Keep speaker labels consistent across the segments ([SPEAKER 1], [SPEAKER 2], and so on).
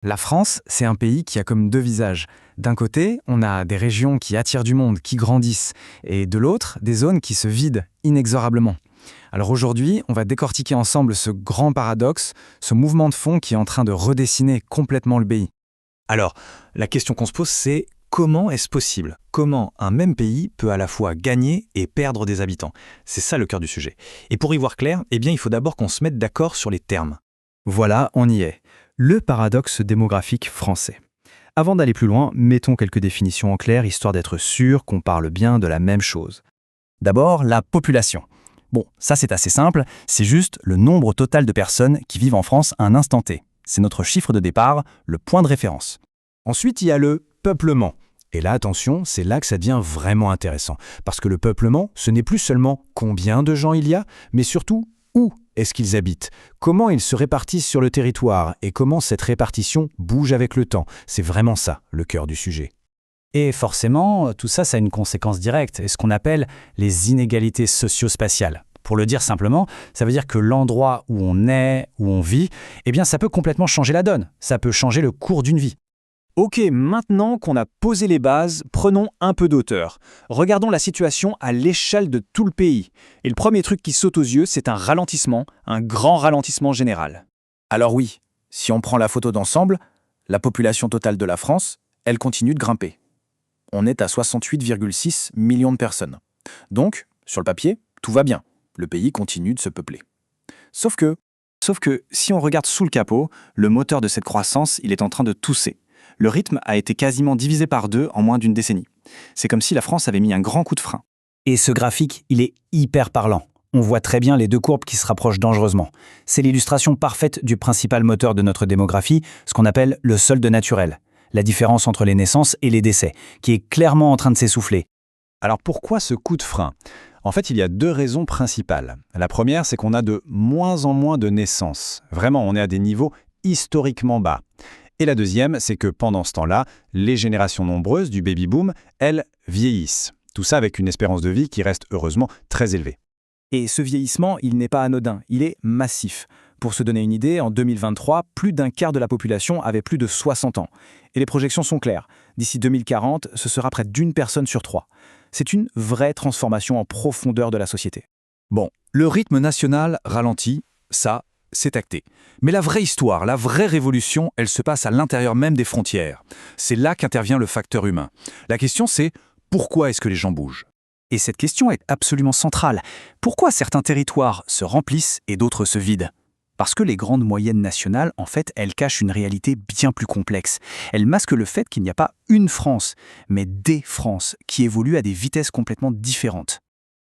[SPEAKER 1] La France, c'est un pays qui a comme deux visages. D'un côté, on a des régions qui attirent du monde, qui grandissent, et de l'autre, des zones qui se vident inexorablement. Alors aujourd'hui, on va décortiquer ensemble ce grand paradoxe, ce mouvement de fond qui est en train de redessiner complètement le pays.
[SPEAKER 2] Alors, la question qu'on se pose, c'est comment est-ce possible? Comment un même pays peut à la fois gagner et perdre des habitants? C'est ça le cœur du sujet. Et pour y voir clair, il faut d'abord qu'on se mette d'accord sur les termes.
[SPEAKER 3] Voilà, on y est. Le paradoxe démographique français. Avant d'aller plus loin, mettons quelques définitions en clair, histoire d'être sûr qu'on parle bien de la même chose. D'abord, la population. Bon, ça c'est assez simple, c'est juste le nombre total de personnes qui vivent en France à un instant T. C'est notre chiffre de départ, le point de référence.
[SPEAKER 2] Ensuite, il y a le peuplement. Et là, attention, c'est là que ça devient vraiment intéressant. Parce que le peuplement, ce n'est plus seulement combien de gens il y a, mais surtout où est-ce qu'ils habitent, comment ils se répartissent sur le territoire et comment cette répartition bouge avec le temps. C'est vraiment ça, le cœur du sujet.
[SPEAKER 4] Et forcément, tout ça, ça a une conséquence directe, et ce qu'on appelle les inégalités socio-spatiales. Pour le dire simplement, ça veut dire que l'endroit où on est, où on vit, ça peut complètement changer la donne. Ça peut changer le cours d'une vie.
[SPEAKER 5] Ok, maintenant qu'on a posé les bases, prenons un peu d'auteur. Regardons la situation à l'échelle de tout le pays. Et le premier truc qui saute aux yeux, c'est un ralentissement, un grand ralentissement général.
[SPEAKER 6] Alors oui, si on prend la photo d'ensemble, la population totale de la France, elle continue de grimper. On est à 68,6 millions de personnes. Donc, sur le papier, tout va bien. Le pays continue de se peupler. Sauf que, si on regarde sous le capot, le moteur de cette croissance, il est en train de tousser. Le rythme a été quasiment divisé par 2 en moins d'une décennie. C'est comme si la France avait mis un grand coup de frein.
[SPEAKER 4] Et ce graphique, il est hyper parlant. On voit très bien les deux courbes qui se rapprochent dangereusement. C'est l'illustration parfaite du principal moteur de notre démographie, ce qu'on appelle le solde naturel. La différence entre les naissances et les décès, qui est clairement en train de s'essouffler.
[SPEAKER 2] Alors pourquoi ce coup de frein? En fait, il y a 2 raisons principales. La première, c'est qu'on a de moins en moins de naissances. Vraiment, on est à des niveaux historiquement bas. Et la deuxième, c'est que pendant ce temps-là, les générations nombreuses du baby-boom, elles, vieillissent. Tout ça avec une espérance de vie qui reste heureusement très élevée.
[SPEAKER 6] Et ce vieillissement, il n'est pas anodin, il est massif. Pour se donner une idée, en 2023, plus d'un quart de la population avait plus de 60 ans. Et les projections sont claires. D'ici 2040, ce sera près d'une personne sur 3. C'est une vraie transformation en profondeur de la société.
[SPEAKER 2] Bon, le rythme national ralentit, ça, c'est acté. Mais la vraie histoire, la vraie révolution, elle se passe à l'intérieur même des frontières. C'est là qu'intervient le facteur humain. La question c'est, pourquoi est-ce que les gens bougent?
[SPEAKER 6] Et cette question est absolument centrale. Pourquoi certains territoires se remplissent et d'autres se vident? Parce que les grandes moyennes nationales, en fait, elles cachent une réalité bien plus complexe. Elles masquent le fait qu'il n'y a pas une France, mais des Frances qui évoluent à des vitesses complètement différentes.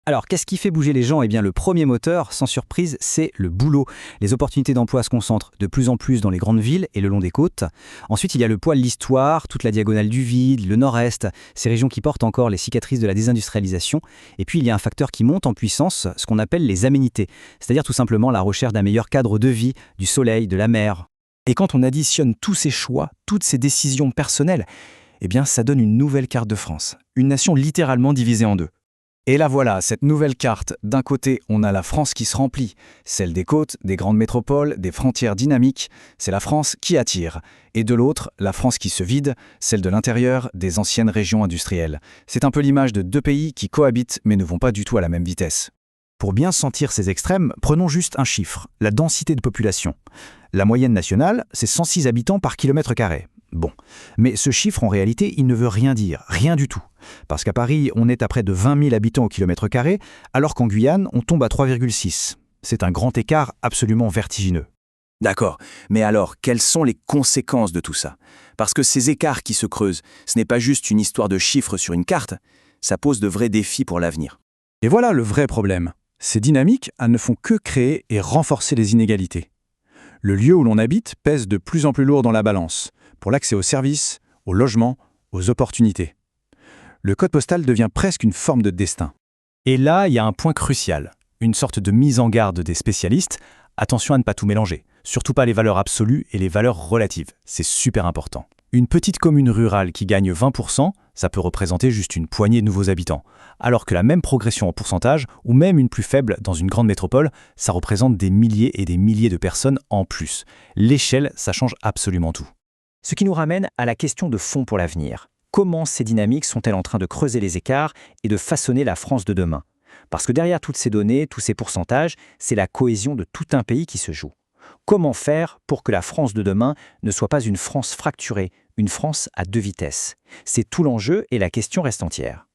[SPEAKER 4] Alors, qu'est-ce qui fait bouger les gens? Le premier moteur, sans surprise, c'est le boulot. Les opportunités d'emploi se concentrent de plus en plus dans les grandes villes et le long des côtes. Ensuite, il y a le poids de l'histoire, toute la diagonale du vide, le nord-est, ces régions qui portent encore les cicatrices de la désindustrialisation. Et puis, il y a un facteur qui monte en puissance, ce qu'on appelle les aménités, c'est-à-dire tout simplement la recherche d'un meilleur cadre de vie, du soleil, de la mer.
[SPEAKER 6] Et quand on additionne tous ces choix, toutes ces décisions personnelles, ça donne une nouvelle carte de France. Une nation littéralement divisée en deux. Et là voilà, cette nouvelle carte. D'un côté, on a la France qui se remplit, celle des côtes, des grandes métropoles, des frontières dynamiques, c'est la France qui attire. Et de l'autre, la France qui se vide, celle de l'intérieur, des anciennes régions industrielles. C'est un peu l'image de 2 pays qui cohabitent mais ne vont pas du tout à la même vitesse. Pour bien sentir ces extrêmes, prenons juste un chiffre, la densité de population. La moyenne nationale, c'est 106 habitants par kilomètre carré. Bon, mais ce chiffre, en réalité, il ne veut rien dire, rien du tout. Parce qu'à Paris, on est à près de 20 000 habitants au kilomètre carré, alors qu'en Guyane, on tombe à 3,6. C'est un grand écart absolument vertigineux.
[SPEAKER 5] D'accord, mais alors, quelles sont les conséquences de tout ça? Parce que ces écarts qui se creusent, ce n'est pas juste une histoire de chiffres sur une carte, ça pose de vrais défis pour l'avenir.
[SPEAKER 2] Et voilà le vrai problème. Ces dynamiques, elles ne font que créer et renforcer les inégalités. Le lieu où l'on habite pèse de plus en plus lourd dans la balance, pour l'accès aux services, au logement, aux opportunités. Le code postal devient presque une forme de destin.
[SPEAKER 3] Et là, il y a un point crucial, une sorte de mise en garde des spécialistes. Attention à ne pas tout mélanger, surtout pas les valeurs absolues et les valeurs relatives, c'est super important. Une petite commune rurale qui gagne 20%, ça peut représenter juste une poignée de nouveaux habitants, alors que la même progression en pourcentage, ou même une plus faible dans une grande métropole, ça représente des milliers et des milliers de personnes en plus. L'échelle, ça change absolument tout.
[SPEAKER 4] Ce qui nous ramène à la question de fond pour l'avenir. Comment ces dynamiques sont-elles en train de creuser les écarts et de façonner la France de demain? Parce que derrière toutes ces données, tous ces pourcentages, c'est la cohésion de tout un pays qui se joue. Comment faire pour que la France de demain ne soit pas une France fracturée, une France à deux vitesses? C'est tout l'enjeu et la question reste entière.